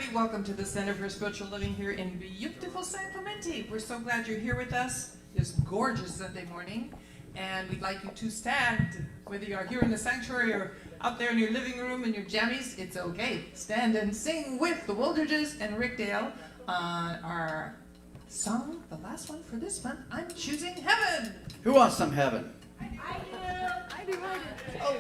everybody. Welcome to the Center for Spiritual Living here in beautiful San Clemente. We're so glad you're here with us this gorgeous Sunday morning. And we'd like you to stand, whether you are here in the sanctuary or out there in your living room in your jammies, it's okay. Stand and sing with the Woldridges and Rick Dale on our song, the last one for this month, I'm Choosing Heaven. Who wants some heaven? I do. Oh.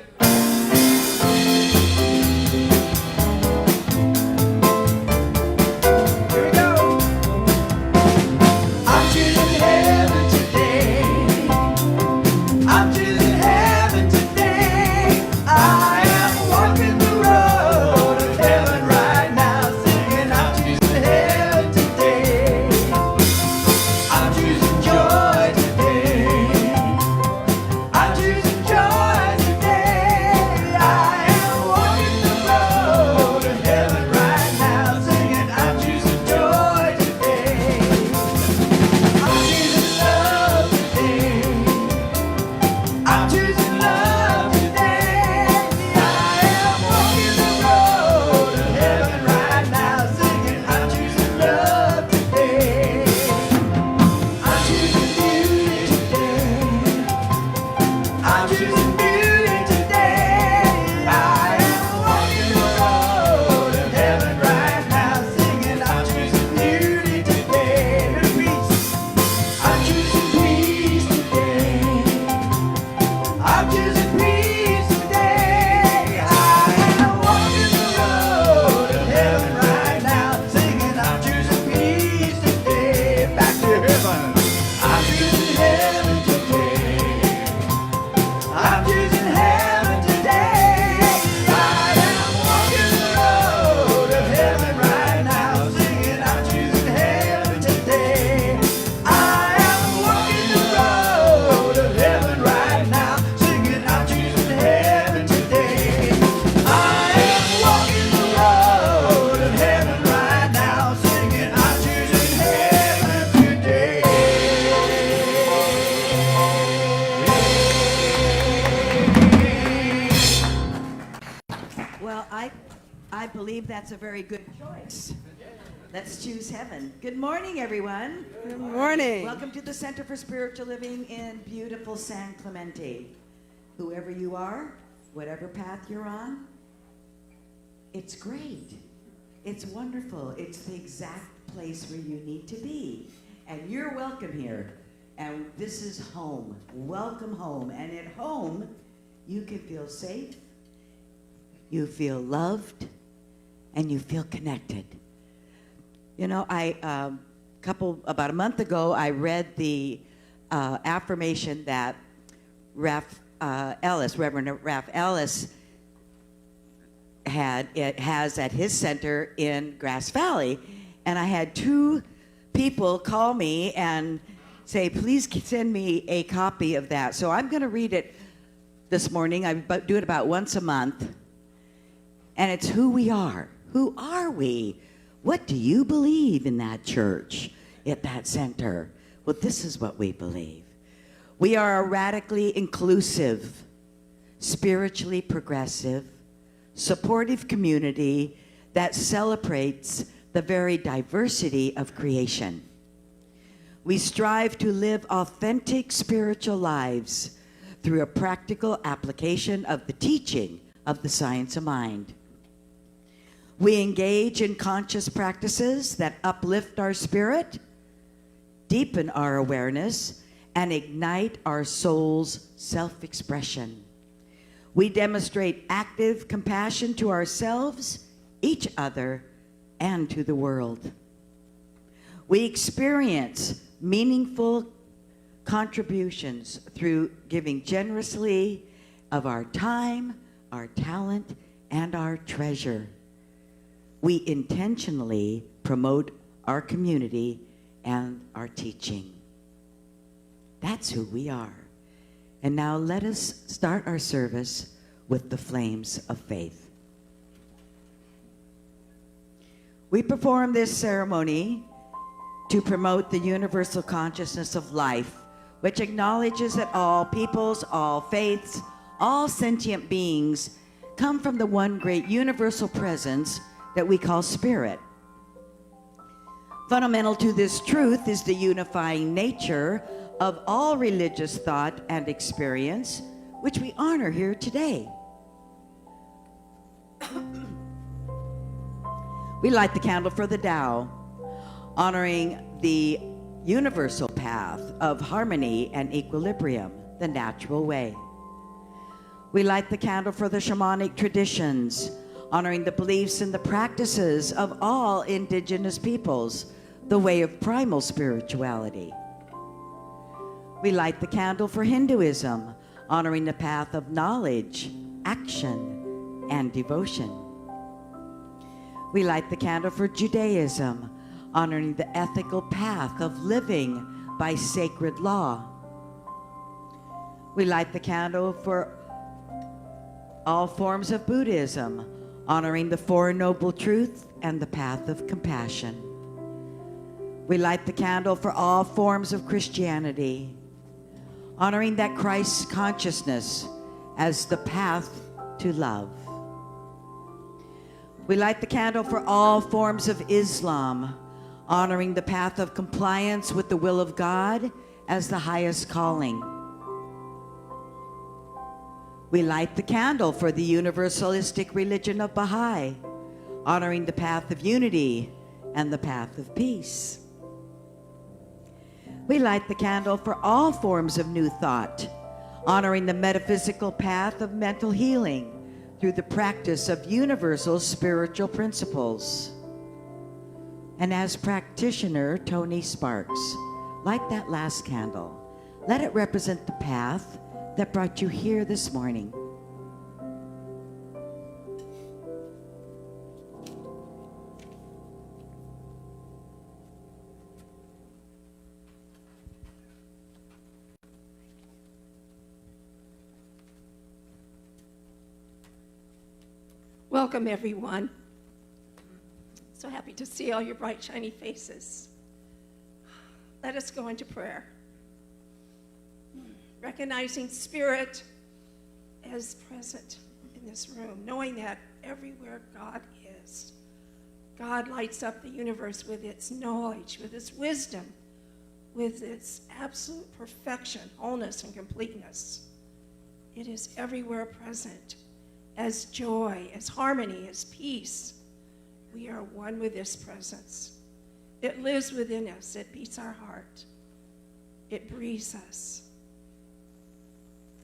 I believe that's a very good choice. Let's choose heaven. Good morning, everyone. Good morning. Welcome to the Center for Spiritual Living in beautiful San Clemente. Whoever you are, whatever path you're on, it's great. It's wonderful. It's the exact place where you need to be. And you're welcome here. And this is home. Welcome home. And at home, you can feel safe, you feel loved, and you feel connected. You know, about a month ago, I read the affirmation that Reverend Ralph Ellis has at his center in Grass Valley, and I had two people call me and say, please send me a copy of that. So I'm going to read it this morning. I do it about once a month, and it's who we are. Who are we? What do you believe in that church, at that center? Well, this is what we believe. We are a radically inclusive, spiritually progressive, supportive community that celebrates the very diversity of creation. We strive to live authentic spiritual lives through a practical application of the teaching of the science of mind. We engage in conscious practices that uplift our spirit, deepen our awareness, and ignite our soul's self-expression. We demonstrate active compassion to ourselves, each other, and to the world. We experience meaningful contributions through giving generously of our time, our talent, and our treasure. We intentionally promote our community and our teaching. That's who we are. And now let us start our service with the flames of faith. We perform this ceremony to promote the universal consciousness of life, which acknowledges that all peoples, all faiths, all sentient beings come from the one great universal presence that we call spirit. Fundamental to this truth is the unifying nature of all religious thought and experience, which we honor here today. We light the candle for the Tao, honoring the universal path of harmony and equilibrium, the natural way. We light the candle for the shamanic traditions, honoring the beliefs and the practices of all indigenous peoples, the way of primal spirituality. We light the candle for Hinduism, honoring the path of knowledge, action, and devotion. We light the candle for Judaism, honoring the ethical path of living by sacred law. We light the candle for all forms of Buddhism, honoring the Four Noble Truths and the path of compassion. We light the candle for all forms of Christianity, honoring that Christ's consciousness as the path to love. We light the candle for all forms of Islam, honoring the path of compliance with the will of God as the highest calling. We light the candle for the universalistic religion of Baha'i, honoring the path of unity and the path of peace. We light the candle for all forms of new thought, honoring the metaphysical path of mental healing through the practice of universal spiritual principles. And as practitioner Tony Sparks, light that last candle. Let it represent the path that brought you here this morning. Welcome, everyone. So happy to see all your bright, shiny faces. Let us go into prayer. Recognizing Spirit as present in this room, knowing that everywhere God is, God lights up the universe with its knowledge, with its wisdom, with its absolute perfection, wholeness, and completeness. It is everywhere present as joy, as harmony, as peace. We are one with this presence. It lives within us. It beats our heart. It breathes us.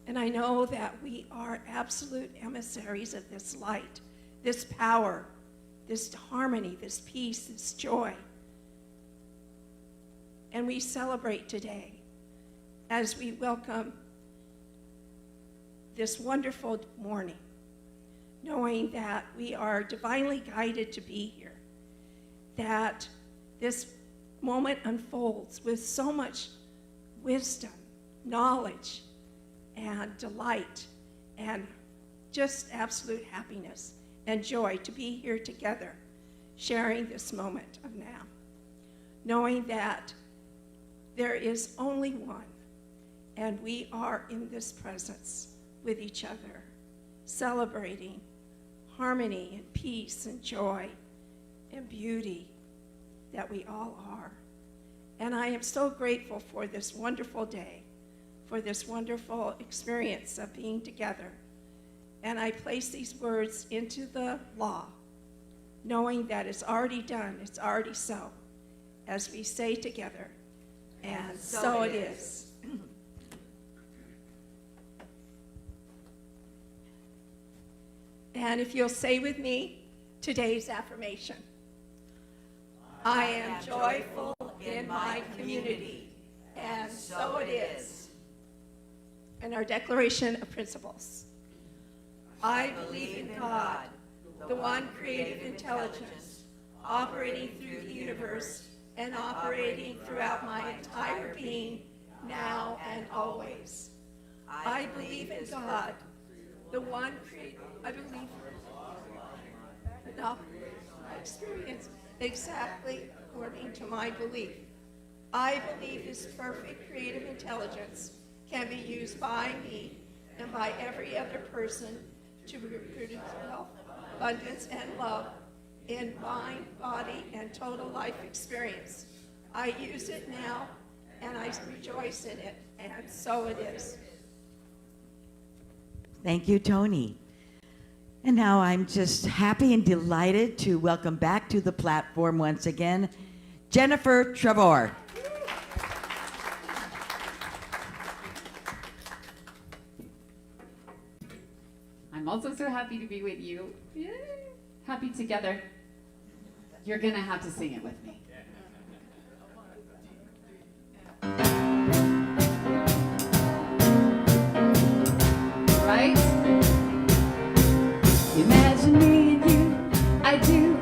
And I know that we are absolute emissaries of this light, this power, this harmony, this peace, this joy. And we celebrate today as we welcome this wonderful morning, knowing that we are divinely guided to be here, that this moment unfolds with so much wisdom, knowledge, and delight, and just absolute happiness and joy to be here together, sharing this moment of now, knowing that there is only one, and we are in this presence with each other, celebrating harmony and peace and joy and beauty that we all are. And I am so grateful for this wonderful day, for this wonderful experience of being together. And I place these words into the law, knowing that it's already done, it's already so, as we say together, and so it is. And if you'll say with me today's affirmation. I am joyful in my community, and so it is. And our declaration of principles. I believe in God, the one creative intelligence, operating through the universe and operating throughout my entire being, now and always. I believe in God, the one creative. I believe enough. I experience exactly according to my belief. I believe His perfect creative intelligence can be used by me and by every other person to produce wealth, abundance, and love in mind, body, and total life experience. I use it now, and I rejoice in it, and so it is. Thank you, Tony. And now I'm just happy and delighted to welcome back to the platform once again, Jennifer Trevor. I'm also so happy to be with you. Yay. Happy together. You're gonna have to sing it with me. Right? Imagine me and you, I do.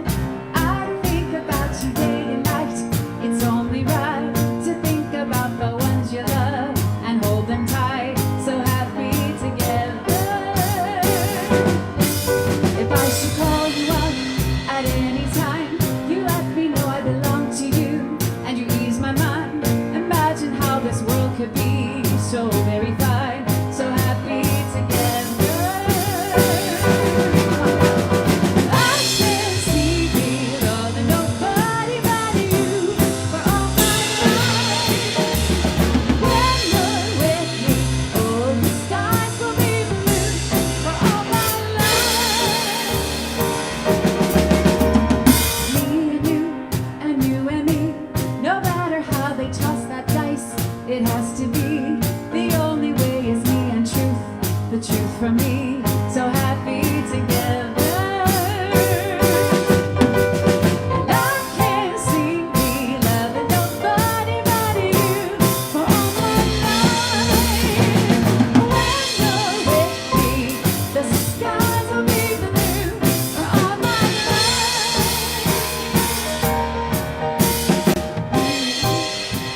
I think about you day and night. It's only right to think about the ones you love and hold them tight. So happy together. If I should call you up at any time, you let me know I belong to you, and you ease my mind. Imagine how this world could be so very fine, so happy together. I can see me loving nobody but you for all my life. When you're with me, oh, the skies will be blue for all my life. Me and you and me, no matter how they toss that dice, it has to be. The only way is me and truth, the truth from me. So happy together. And I can't see me loving nobody but you for all my life. When you're with me, the skies will be blue for all my life.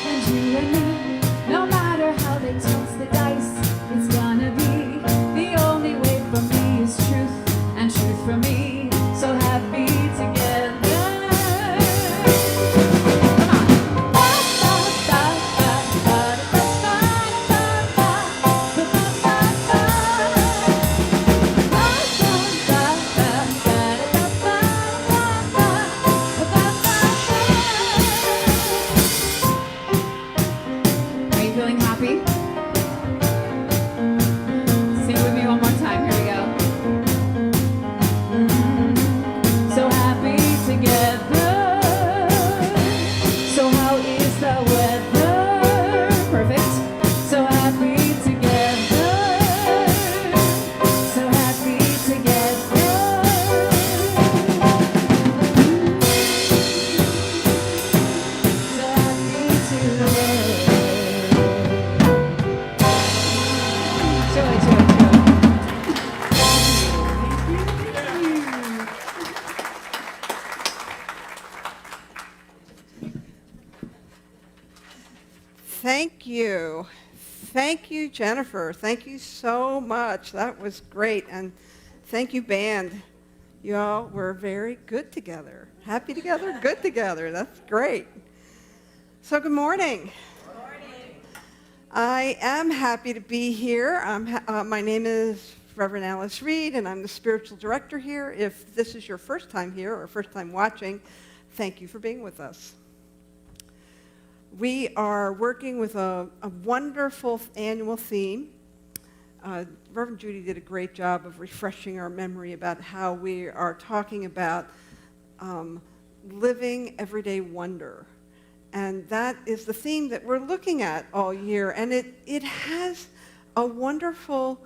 And you and me, no matter how they toss the dice, it's gonna be. The only way for me is truth, and truth for me. So happy together. Come on. Are you feeling happy? Sing with me one more time. Here we go. So happy together. So how is the weather? Perfect. So happy together. So happy together. So happy together. Joy, joy, joy. Thank you. Thank you, Jennifer. Thank you so much. That was great. And thank you, band. You all were very good together. Happy together, good together. That's great. So good morning. I am happy to be here. My name is Reverend Alice Reed, and I'm the spiritual director here. If this is your first time here or first time watching, thank you for being with us. We are working with a wonderful annual theme. Reverend Judy did a great job of refreshing our memory about how we are talking about living everyday wonder. And that is the theme that we're looking at all year. And it has a wonderful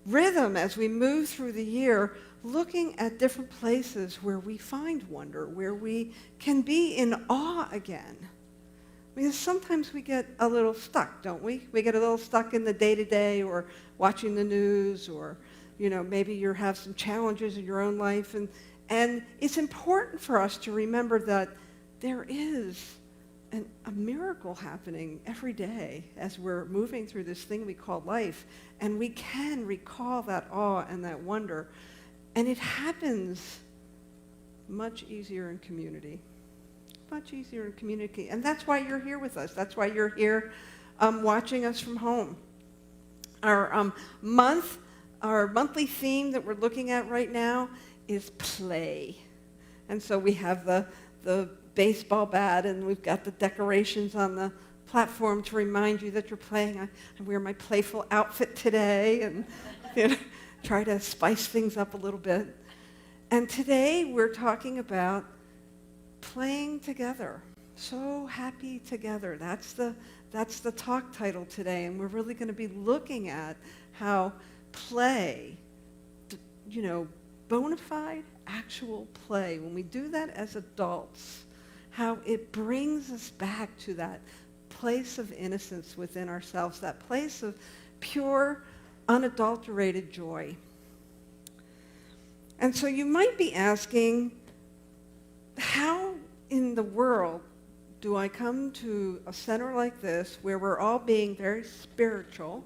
rhythm as we move through the year, looking at different places where we find wonder, where we can be in awe again. Because sometimes we get a little stuck, don't we? We get a little stuck in the day-to-day or watching the news, or maybe you have some challenges in your own life. And it's important for us to remember that there is a miracle happening every day as we're moving through this thing we call life. And we can recall that awe and that wonder. And it happens much easier in community. Much easier in community. And that's why you're here with us. That's why you're here watching us from home. Our monthly theme that we're looking at right now is play. And so we have the baseball bat, and we've got the decorations on the platform to remind you that you're playing. I wear my playful outfit today and try to spice things up a little bit. And today we're talking about playing together. So happy together. That's the talk title today, and we're really going to be looking at how play, bona fide, actual play, when we do that as adults, how it brings us back to that place of innocence within ourselves, that place of pure, unadulterated joy. And so you might be asking, how in the world do I come to a center like this where we're all being very spiritual?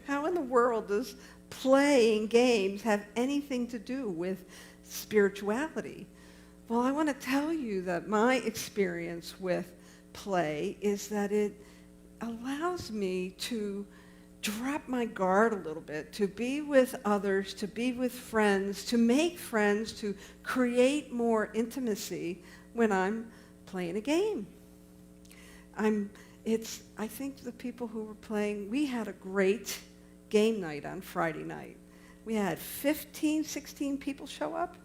How in the world does playing games have anything to do with spirituality? Well, I want to tell you that my experience with play is that it allows me to drop my guard a little bit, to be with others, to be with friends, to make friends, to create more intimacy when I'm playing a game. I think the people who were playing, we had a great game night on Friday night. We had 15, 16 people show up,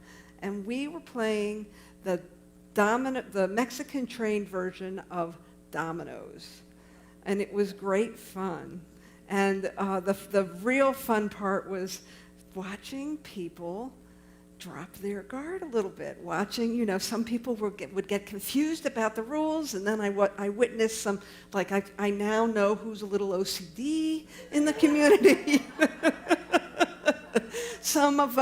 and we were playing the Mexican trained version of dominoes. And it was great fun. And the real fun part was watching people drop their guard a little bit, watching, some people would get confused about the rules, and then I witnessed some, like I now know who's a little OCD in the community. Some of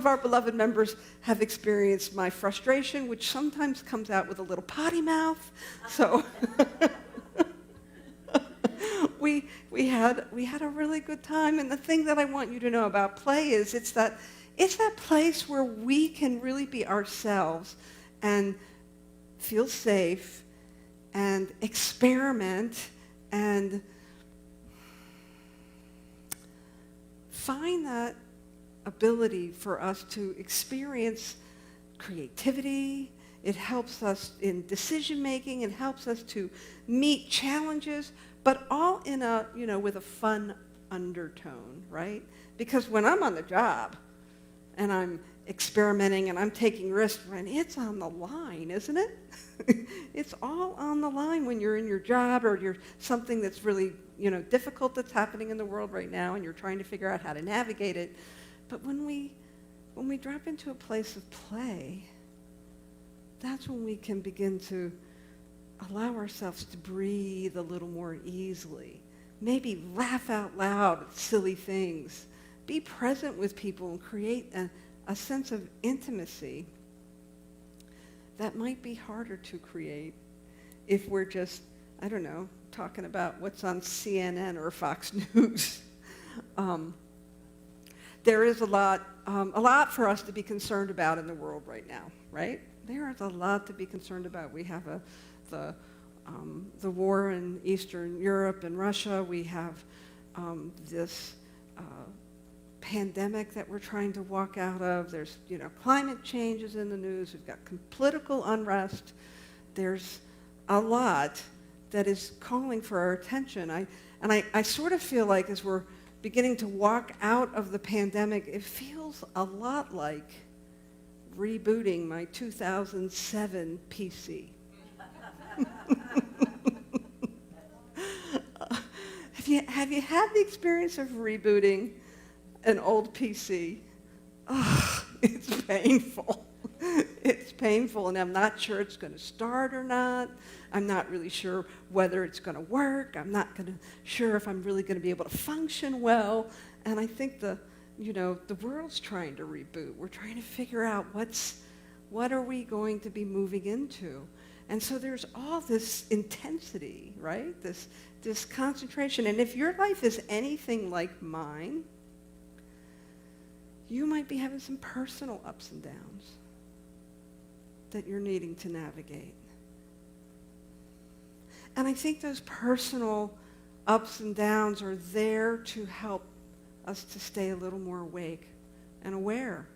our beloved members have experienced my frustration, which sometimes comes out with a little potty mouth. So we had a really good time. And the thing that I want you to know about play is it's that place where we can really be ourselves and feel safe and experiment and find that ability for us to experience creativity. It helps us in decision making. It helps us to meet challenges, but all in with a fun undertone, right? Because when I'm on the job and I'm experimenting and I'm taking risks, and it's on the line, isn't it? It's all on the line when you're in your job or you're something that's really, difficult that's happening in the world right now, and you're trying to figure out how to navigate it. But when we drop into a place of play, that's when we can begin to allow ourselves to breathe a little more easily. Maybe laugh out loud at silly things. Be present with people and create a sense of intimacy that might be harder to create if we're just, talking about what's on CNN or Fox News. There is a lot for us to be concerned about in the world right now, right? There is a lot to be concerned about. We have the war in Eastern Europe and Russia. We have this pandemic that we're trying to walk out of. There's, climate changes in the news. We've got political unrest. There's a lot that is calling for our attention. I sort of feel like as we're beginning to walk out of the pandemic, it feels a lot like rebooting my 2007 PC. Have you had the experience of rebooting an old PC? Oh, it's painful. It's painful, and I'm not sure it's going to start or not. I'm not really sure whether it's going to work. I'm not sure if I'm really going to be able to function well. And I think the world's trying to reboot. We're trying to figure out what are we going to be moving into. And so there's all this intensity, right? This concentration. And if your life is anything like mine, you might be having some personal ups and downs that you're needing to navigate. And I think those personal ups and downs are there to help us to stay a little more awake and aware.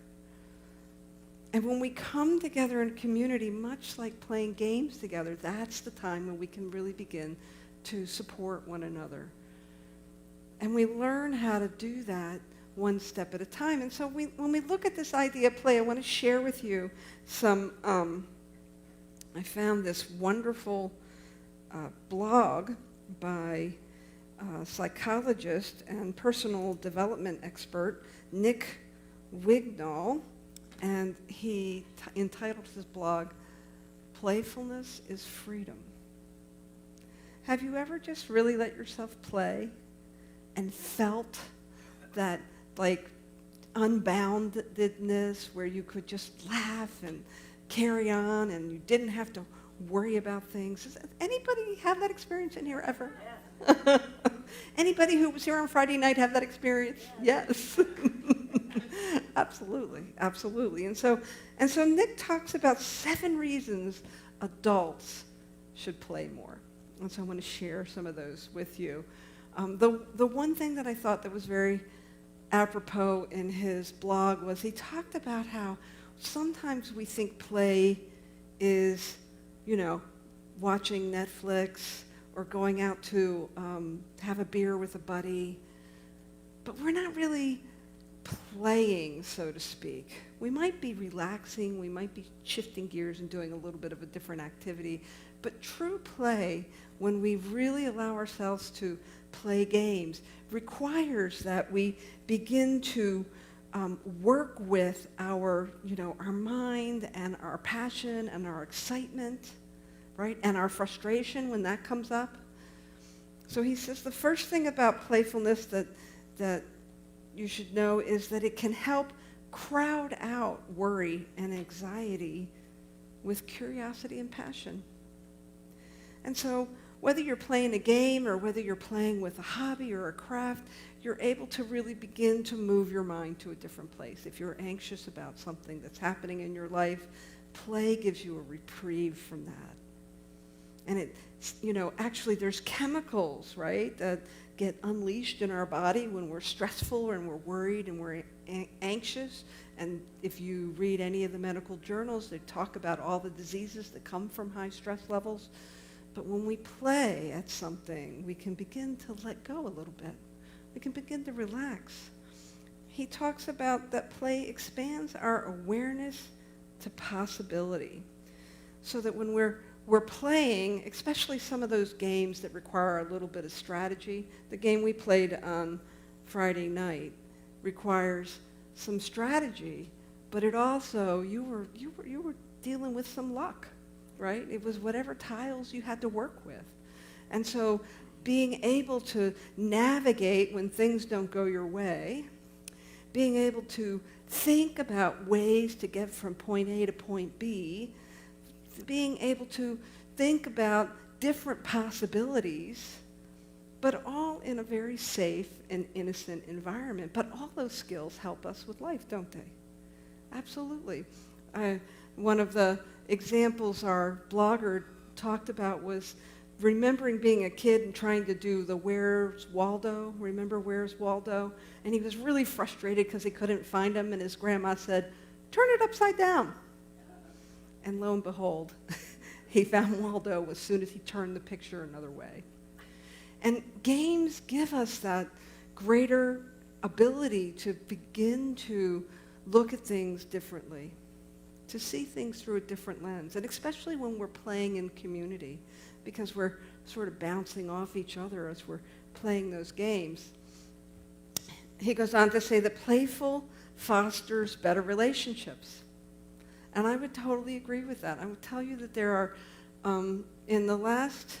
And when we come together in community, much like playing games together, that's the time when we can really begin to support one another. And we learn how to do that one step at a time. And so when we look at this idea of play, I want to share with you some, I found this wonderful blog by psychologist and personal development expert Nick Wignall, and he entitled his blog, "Playfulness is Freedom." Have you ever just really let yourself play and felt that like unboundedness where you could just laugh and carry on and you didn't have to worry about things? Does anybody have that experience in here ever? Yeah. Anybody who was here on Friday night have that experience? Yes. Absolutely, absolutely. And so Nick talks about 7 reasons adults should play more. And so I want to share some of those with you. The one thing that I thought that was very apropos in his blog was he talked about how sometimes we think play is, watching Netflix or going out to have a beer with a buddy, but we're not really playing, so to speak. We might be relaxing, we might be shifting gears and doing a little bit of a different activity, but true play, when we really allow ourselves to play games, requires that we begin to work with our mind and our passion and our excitement, right? And our frustration when that comes up. So he says the first thing about playfulness that you should know is that it can help crowd out worry and anxiety with curiosity and passion. And so whether you're playing a game or whether you're playing with a hobby or a craft, you're able to really begin to move your mind to a different place. If you're anxious about something that's happening in your life, play gives you a reprieve from that. And actually there's chemicals, right, that get unleashed in our body when we're stressful and we're worried and we're anxious. And if you read any of the medical journals, they talk about all the diseases that come from high stress levels. But when we play at something, we can begin to let go a little bit. We can begin to relax. He talks about that play expands our awareness to possibility. So that when we're playing, especially some of those games that require a little bit of strategy, the game we played on Friday night requires some strategy, but it also, you were dealing with some luck, right? It was whatever tiles you had to work with. And so being able to navigate when things don't go your way, being able to think about ways to get from point A to point B, being able to think about different possibilities, but all in a very safe and innocent environment. But all those skills help us with life, don't they? Absolutely. One of the examples our blogger talked about was remembering being a kid and trying to do the Where's Waldo? Remember Where's Waldo? And he was really frustrated because he couldn't find him, and his grandma said, "Turn it upside down." And lo and behold, he found Waldo as soon as he turned the picture another way. And games give us that greater ability to begin to look at things differently, to see things through a different lens, and especially when we're playing in community, because we're sort of bouncing off each other as we're playing those games. He goes on to say that playful fosters better relationships. And I would totally agree with that. I would tell you that there are, in the last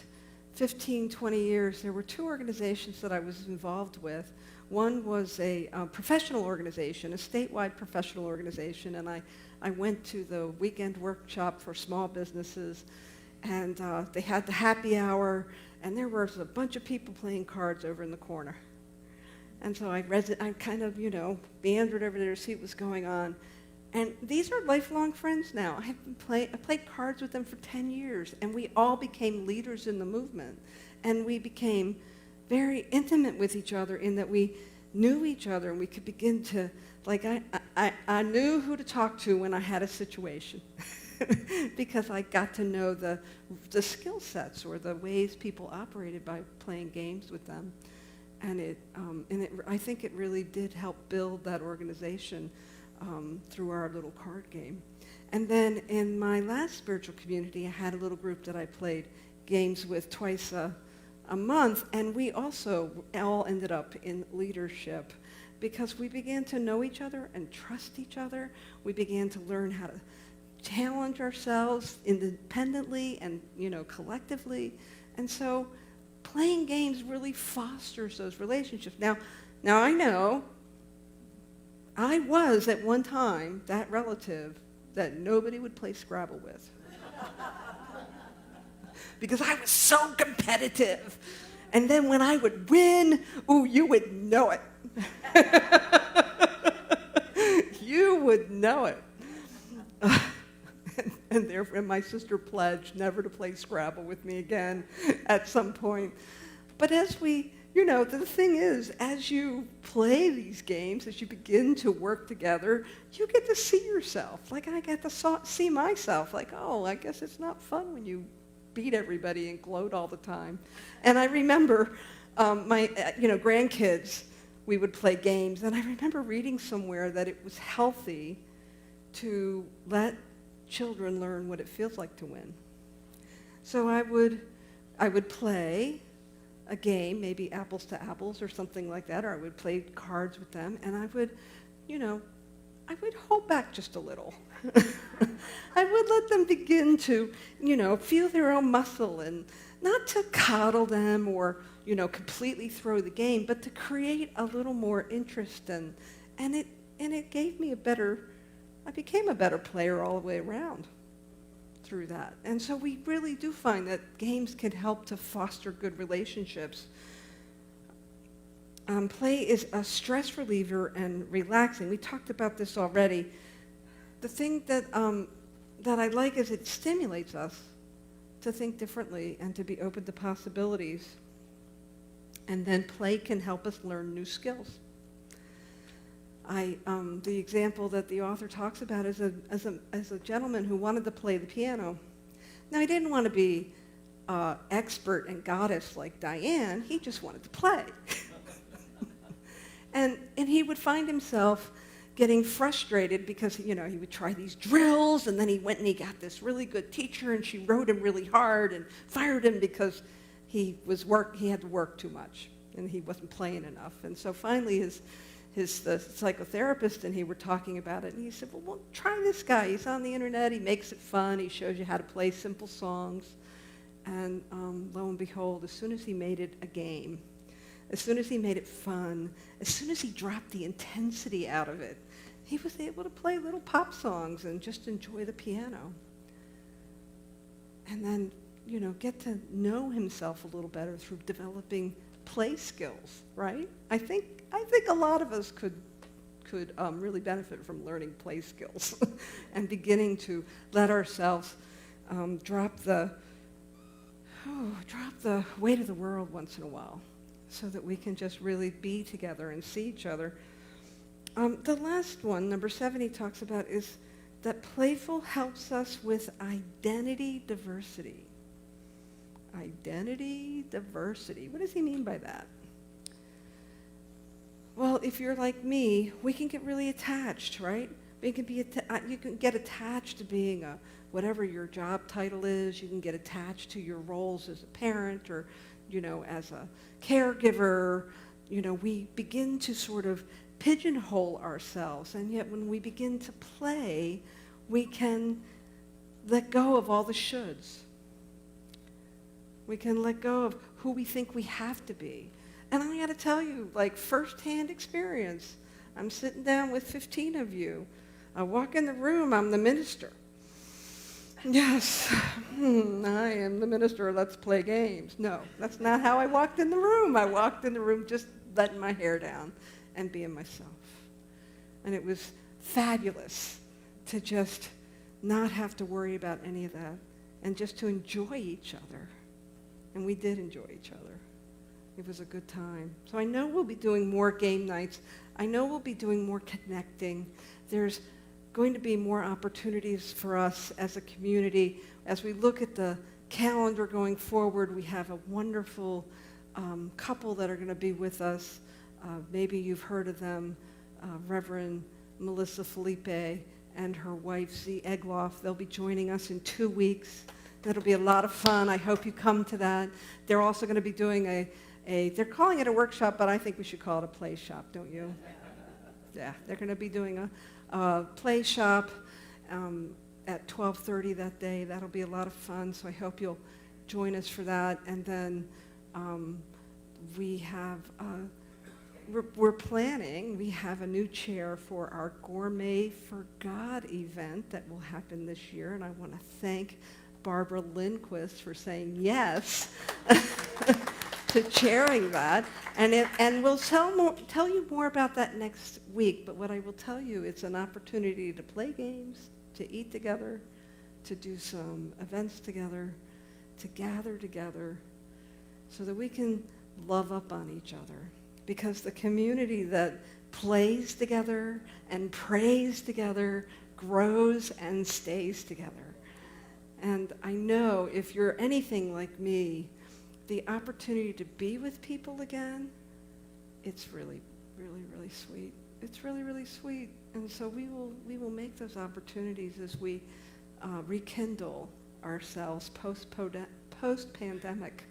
15, 20 years, there were 2 organizations that I was involved with. One was a professional organization, a statewide professional organization, and I went to the weekend workshop for small businesses, and they had the happy hour, and there was a bunch of people playing cards over in the corner. And so I kind of, meandered over there to see what was going on. And these are lifelong friends now. I played cards with them for 10 years, and we all became leaders in the movement. And we became very intimate with each other in that we knew each other, and we could begin to, like, I knew who to talk to when I had a situation because I got to know the skill sets or the ways people operated by playing games with them. And I think it really did help build that organization through our little card game. And then in my last spiritual community, I had a little group that I played games with twice a month, and we also all ended up in leadership because we began to know each other and trust each other. We began to learn how to challenge ourselves independently and, collectively. And so playing games really fosters those relationships. Now I know I was at one time that relative that nobody would play Scrabble with. Because I was so competitive. And then when I would win, you would know it. You would know it. And my sister pledged never to play Scrabble with me again at some point. But as we, the thing is, as you play these games, as you begin to work together, you get to see yourself. Like I get to see myself, like, I guess it's not fun when you beat everybody and gloat all the time. And I remember my grandkids, we would play games, and I remember reading somewhere that it was healthy to let children learn what it feels like to win. So I would play a game, maybe apples to apples or something like that, or I would play cards with them, and I would hold back just a little. I would let them begin to, feel their own muscle, and not to coddle them or, completely throw the game, but to create a little more interest, and it gave me I became a better player all the way around through that. And so we really do find that games can help to foster good relationships. Play is a stress reliever and relaxing. We talked about this already. The thing that I like is it stimulates us to think differently and to be open to possibilities. And then play can help us learn new skills. The example that the author talks about is a gentleman who wanted to play the piano. Now, he didn't want to be expert and goddess like Diane. He just wanted to play. and he would find himself getting frustrated because, he would try these drills, and then he went and he got this really good teacher, and she wrote him really hard and fired him because he had to work too much, and he wasn't playing enough. And so finally the psychotherapist and he were talking about it, and he said, well, try this guy. He's on the internet. He makes it fun. He shows you how to play simple songs. And lo and behold, as soon as he made it a game, as soon as he made it fun, as soon as he dropped the intensity out of it, he was able to play little pop songs and just enjoy the piano. And then, get to know himself a little better through developing play skills, right? I think a lot of us could really benefit from learning play skills and beginning to let ourselves drop the weight of the world once in a while, so that we can just really be together and see each other. The last one, number 7, he talks about is that playful helps us with identity diversity. Identity diversity. What does he mean by that? Well, if you're like me, we can get really attached, right? You can get attached to being whatever your job title is. You can get attached to your roles as a parent or, as a caregiver. We begin to sort of pigeonhole ourselves, and yet when we begin to play, we can let go of all the shoulds. We can let go of who we think we have to be. And I got to tell you, like firsthand experience, I'm sitting down with 15 of you. I walk in the room, I'm the minister. Yes, I am the minister, let's play games. No, that's not how I walked in the room. I walked in the room just letting my hair down and being myself. And it was fabulous to just not have to worry about any of that and just to enjoy each other. And we did enjoy each other. It was a good time. So I know we'll be doing more game nights. I know we'll be doing more connecting. There's going to be more opportunities for us as a community. As we look at the calendar going forward, we have a wonderful couple that are going to be with us. Maybe you've heard of them, Reverend Melissa Felipe and her wife, Z. Egloff. They'll be joining us in 2 weeks. That'll be a lot of fun. I hope you come to that. They're also going to be doing they're calling it a workshop, but I think we should call it a play shop, don't you? Yeah, they're going to be doing a play shop at 12:30 that day. That'll be a lot of fun, so I hope you'll join us for that. And then we have, we're planning, we have a new chair for our Gourmet for God event that will happen this year, and I want to thank Barbara Lindquist for saying yes to chairing that. And we'll tell you more about that next week, but what I will tell you, it's an opportunity to play games, to eat together, to do some events together, to gather together, so that we can love up on each other. Because the community that plays together and prays together grows and stays together. And I know if you're anything like me, the opportunity to be with people again, it's really, really, really sweet. It's really, really sweet. And so we will make those opportunities as we rekindle ourselves post-pandemic.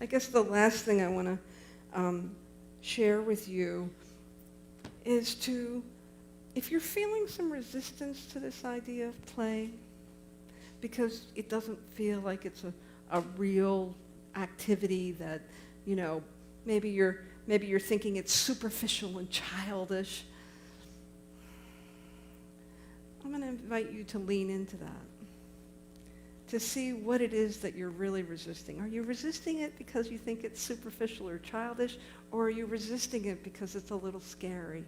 I guess the last thing I want to share with you is if you're feeling some resistance to this idea of play, because it doesn't feel like it's a real activity that, maybe you're thinking it's superficial and childish, I'm going to invite you to lean into that, to see what it is that you're really resisting. Are you resisting it because you think it's superficial or childish, or are you resisting it because it's a little scary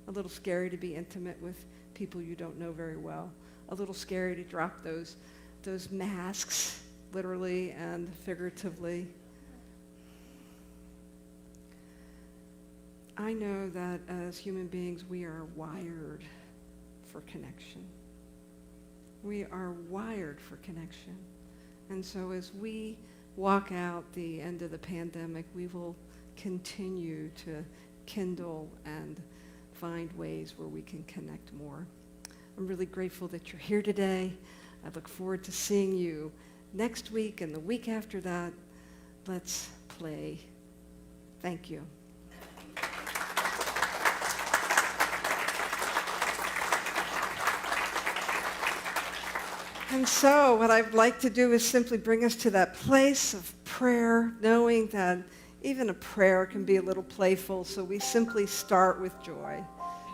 to be intimate with people you don't know very well, a little scary to drop those masks, literally and figuratively? I know that as human beings, we are wired for connection. We are wired for connection. And so as we walk out the end of the pandemic, we will continue to kindle and find ways where we can connect more. I'm really grateful that you're here today. I look forward to seeing you next week and the week after that. Let's play. Thank you. And so what I'd like to do is simply bring us to that place of prayer, knowing that even a prayer can be a little playful, so we simply start with joy,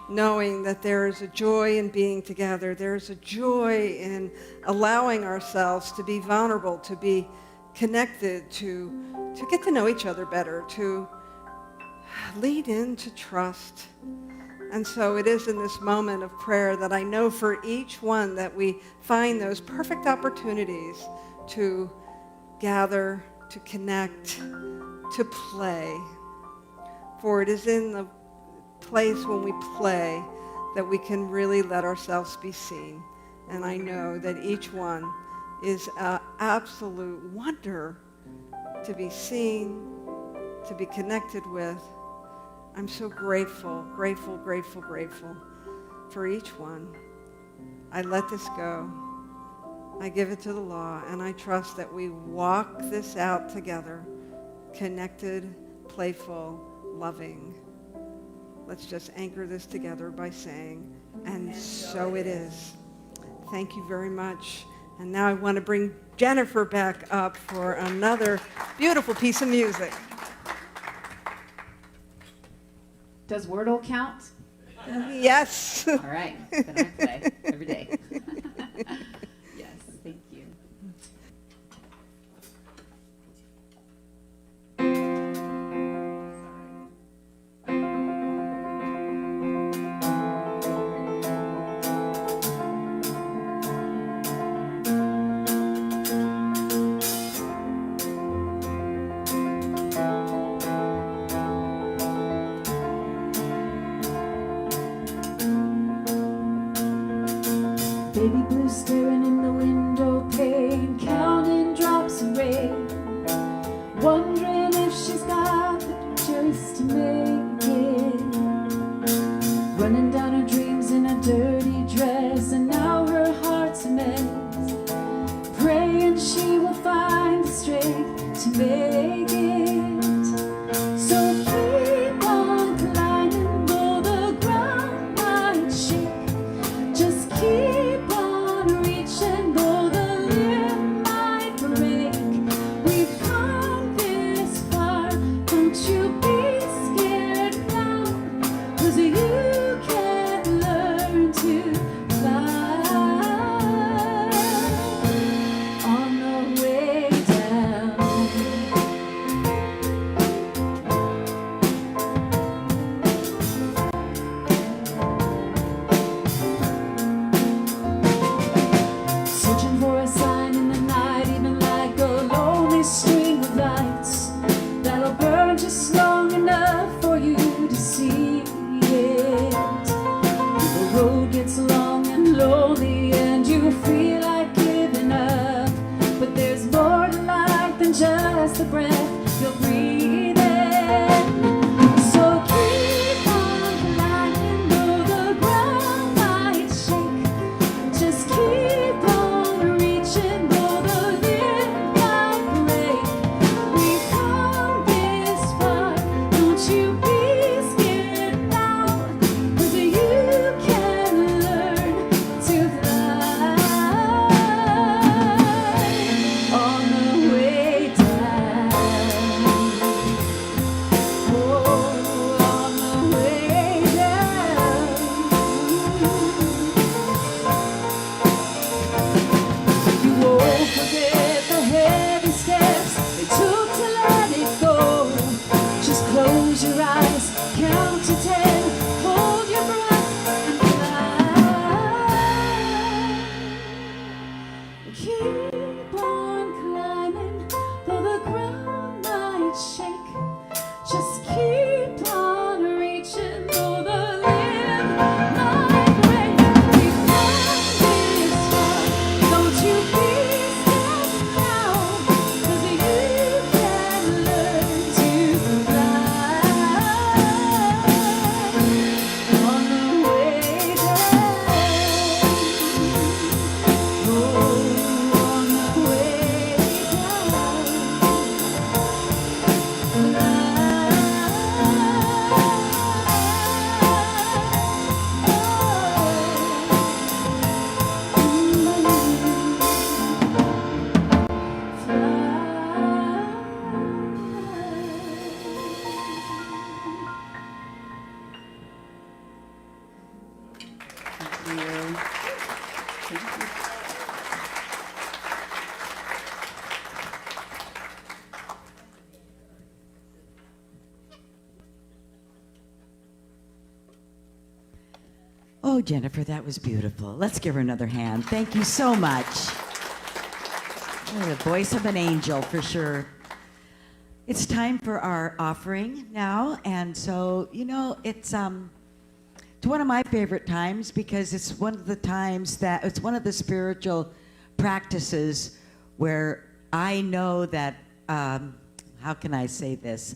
knowing that there is a joy in being together. There's a joy in allowing ourselves to be vulnerable, to be connected, to get to know each other better, to lead into trust. And so it is in this moment of prayer that I know for each one that we find those perfect opportunities to gather, to connect, to play. For it is in the place when we play that we can really let ourselves be seen. And I know that each one is an absolute wonder to be seen, to be connected with. I'm so grateful, grateful, grateful, grateful for each one. I let this go. I give it to the law, and I trust that we walk this out together, connected, playful, loving. Let's just anchor this together by saying, and so it is. Thank you very much. And now I want to bring Jennifer back up for another beautiful piece of music. Does Wordle count? Yes. All right, then I play every day. Yes, thank you. Baby blue staring in the window pane, counting drops of rain, wondering if she's got the choice to make it. Running down her dreams in a dirty dress, and now her heart's a mess. Praying she will find the strength to make it. So keep on climbing, though the ground might shake. Just keep on reaching, though the limb might break. We've come this far, don't you be scared now, 'cause you can learn to fly on the way down. Searching for a sign in the night, even like a lonely string of lights that'll burn just long enough for you to see it. The road gets long and lonely and you feel like giving up, but there's more to life than just the breath you're breathing. So keep on climbing, though the ground might shake. Just keep on reaching, though the limb might break. We've come this far, don't you be scared now, 'cause you can learn to fly on the way down. Oh, on the way down. You won't forget the heavy steps it took to let it go. Just close your eyes, count to 10, hold your breath and fly. Keep on climbing, though the ground might shake. Just keep on reaching, though the limb might break. We've come this far, don't you be scared now, 'cause you can learn to fly on the way down. Oh, on the way Oh, Jennifer, that was beautiful. Let's give her another hand. Thank you so much. Oh, the voice of an angel, for sure. It's time for our offering now, and so, you know, it's one of my favorite times because it's one of the times that, it's one of the spiritual practices where I know that, how can I say this?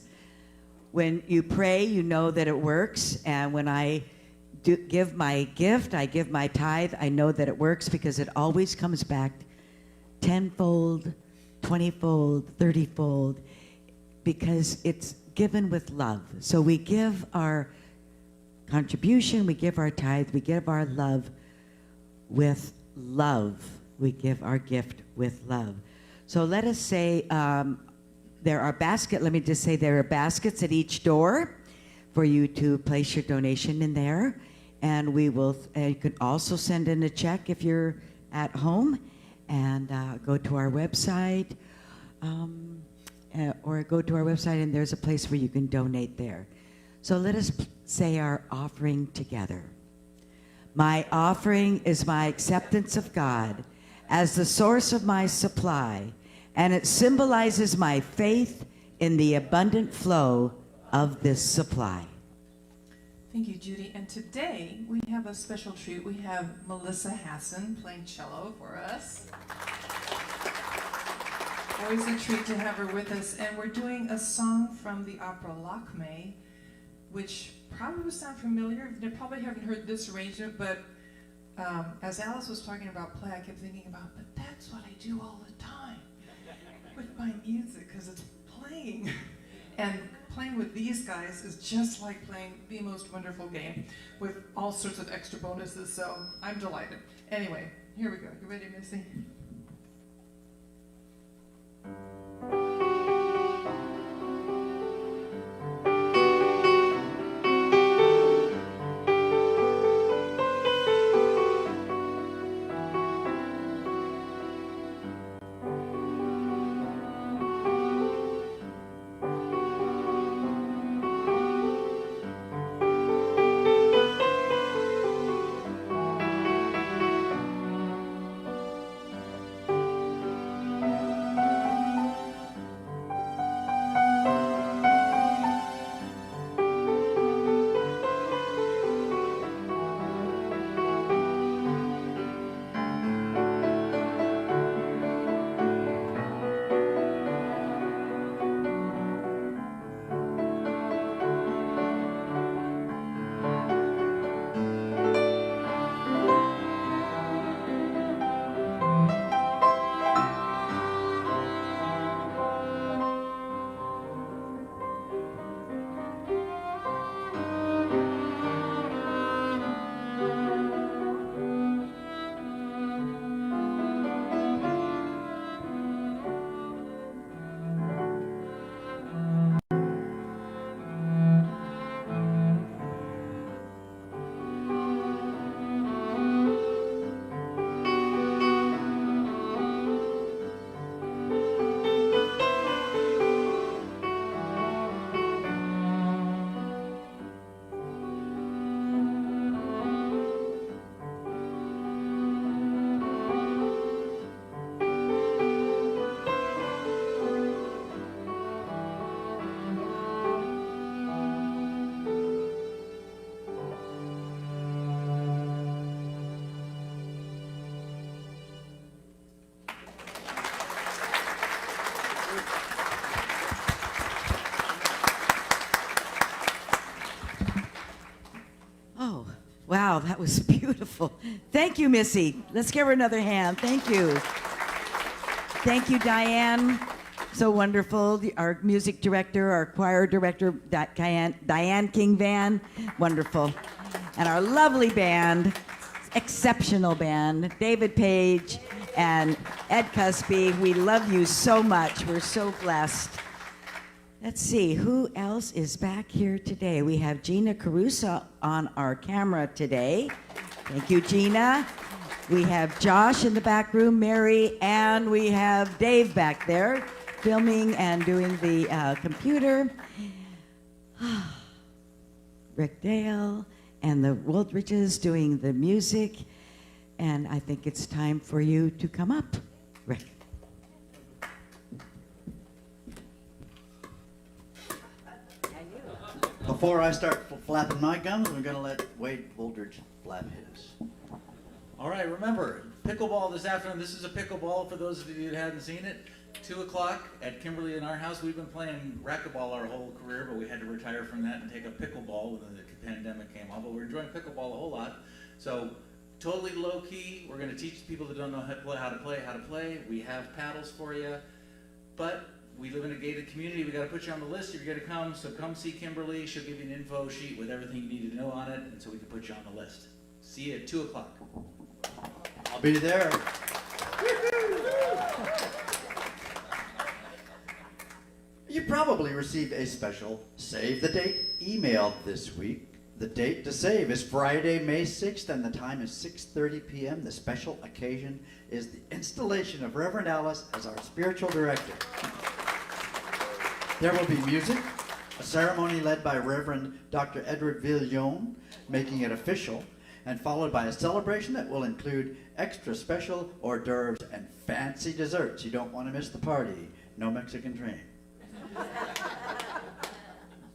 When you pray, you know that it works, and when I give my gift, I give my tithe, I know that it works because it always comes back tenfold, 20-fold, 30-fold, because it's given with love. So we give our contribution, we give our tithe, we give our love with love. We give our gift with love. So let us say there are let me just say there are baskets at each door for you to place your donation in there. And we will, you can also send in a check if you're at home, and go to our website, or go to our website and there's a place where you can donate there. So let us say our offering together. My offering is my acceptance of God as the source of my supply, and it symbolizes my faith in the abundant flow of this supply. Thank you, Judy. And today we have a special treat. We have Melissa Hassan playing cello for us. Always a treat to have her with us. And we're doing a song from the opera Lakme, which probably will sound familiar. You probably haven't heard this arrangement, but as Alice was talking about play, I kept thinking about, but that's what I do all the time with my music, because it's playing. And playing with these guys is just like playing the most wonderful game with all sorts of extra bonuses, so I'm delighted. Anyway, here we go. You ready, Missy? Oh, wow, that was beautiful. Thank you, Missy. Let's give her another hand. Thank you. Thank you, Diane. So wonderful. Our music director, our choir director, Diane King Van. Wonderful. And our lovely band, exceptional band, David Page and Ed Cusby. We love you so much. We're so blessed. Let's see, who else is back here today? We have Gina Caruso on our camera today. Thank you, Gina. We have Josh in the back room, Mary, and we have Dave back there filming and doing the computer. Rick Dale and the Woldridges doing the music. And I think it's time for you to come up, Rick. Before I start flapping my gums, I'm going to let Wade Woldridge flap his. All right, remember, pickleball this afternoon. This is a pickleball for those of you who hadn't seen it. 2 o'clock at Kimberly in our house. We've been playing racquetball our whole career, but we had to retire from that and take up pickleball when the pandemic came on. But we're enjoying pickleball a whole lot. So totally low key. We're going to teach people that don't know how to play. We have paddles for you. But we live in a gated community. We got to put you on the list if you're going to come. So come see Kimberly. She'll give you an info sheet with everything you need to know on it, and so we can put you on the list. See you at 2 o'clock. I'll be there. You probably received a special Save the Date email this week. The date to save is Friday, May 6th, and the time is 6:30 p.m. The special occasion is the installation of Reverend Alice as our spiritual director. There will be music, a ceremony led by Reverend Dr. Edward Villon, making it official, and followed by a celebration that will include extra special hors d'oeuvres and fancy desserts. You don't want to miss the party. No Mexican train.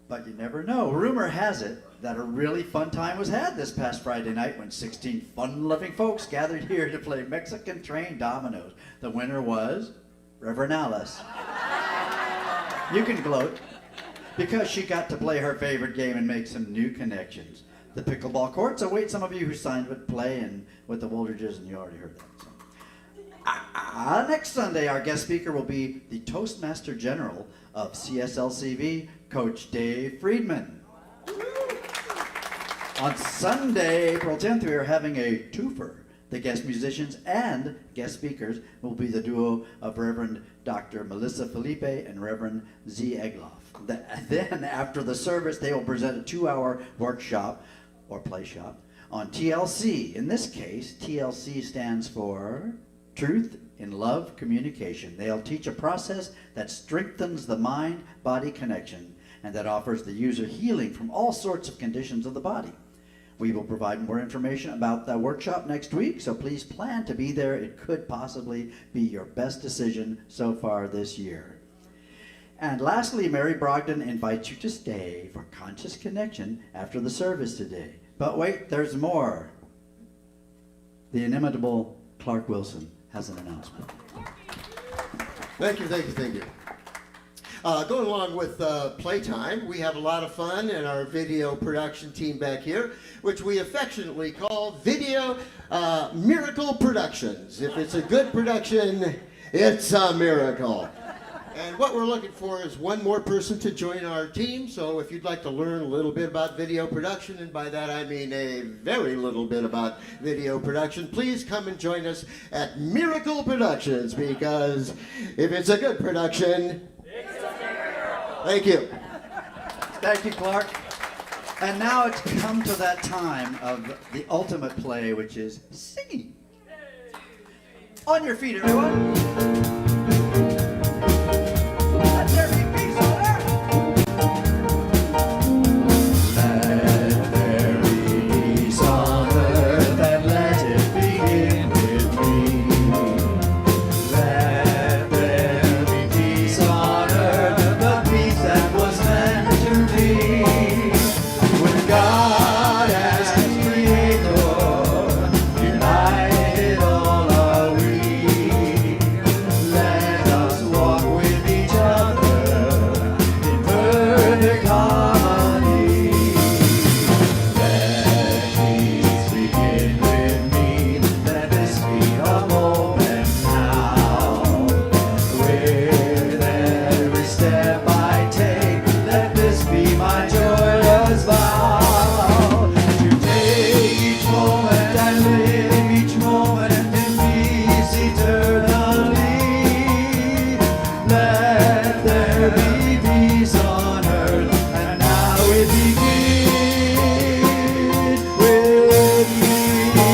But you never know. Rumor has it that a really fun time was had this past Friday night when 16 fun-loving folks gathered here to play Mexican train dominoes. The winner was Reverend Alice. You can gloat, because she got to play her favorite game and make some new connections. The pickleball courts await some of you who signed with play and with the Woldridges, and you already heard that. So. Next Sunday, our guest speaker will be the Toastmaster General of CSLCV, Coach Dave Friedman. On Sunday, April 10th, we are having a twofer. The guest musicians and guest speakers will be the duo of Reverend Dr. Melissa Felipe and Reverend Z. Egloff. Then, after the service, they will present a 2-hour workshop or play shop on TLC. In this case, TLC stands for Truth in Love Communication. They'll teach a process that strengthens the mind-body connection and that offers the user healing from all sorts of conditions of the body. We will provide more information about the workshop next week, so please plan to be there. It could possibly be your best decision so far this year. And lastly, Mary Brogdon invites you to stay for Conscious Connection after the service today. But wait, there's more. The inimitable Clark Wilson has an announcement. Thank you. Going along with playtime, we have a lot of fun in our video production team back here, which we affectionately call Video Miracle Productions. If it's a good production, it's a miracle. And what we're looking for is one more person to join our team. So if you'd like to learn a little bit about video production, and by that I mean a very little bit about video production, please come and join us at Miracle Productions, because if it's a good production, it's a miracle. Thank you. Thank you, Clark. And now it's come to that time of the ultimate play, which is singing. On your feet, everyone. Let there be peace on earth. Let there be peace on earth, and let it begin with me. Let there be peace on earth, the peace that was meant to be. With God as His Creator, united all are we. Let us walk with each other in perfect harmony. Let peace begin with me. Let this be a moment now. With every step I take, let this be my joyous vow. To take each moment and live each moment in peace eternally. Let there be peace on earth, and now it begins with me.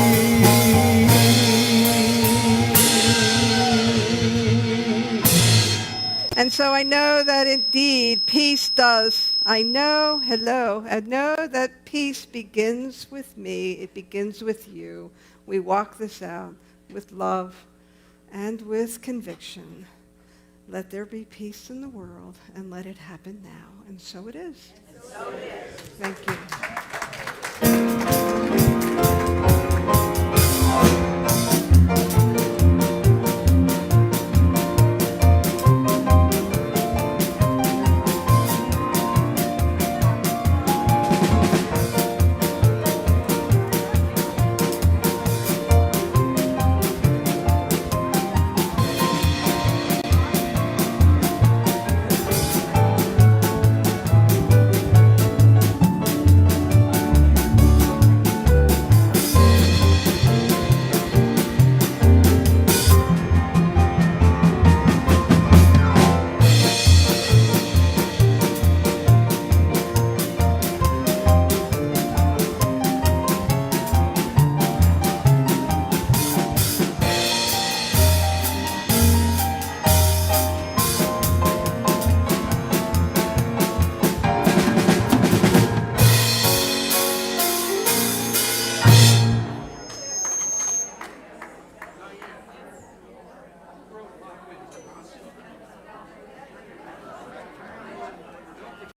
And so I know that indeed peace does. I know that peace begins with me. It begins with you. We walk this out with love and with conviction. Let there be peace in the world, and let it happen now. And so it is. Thank you.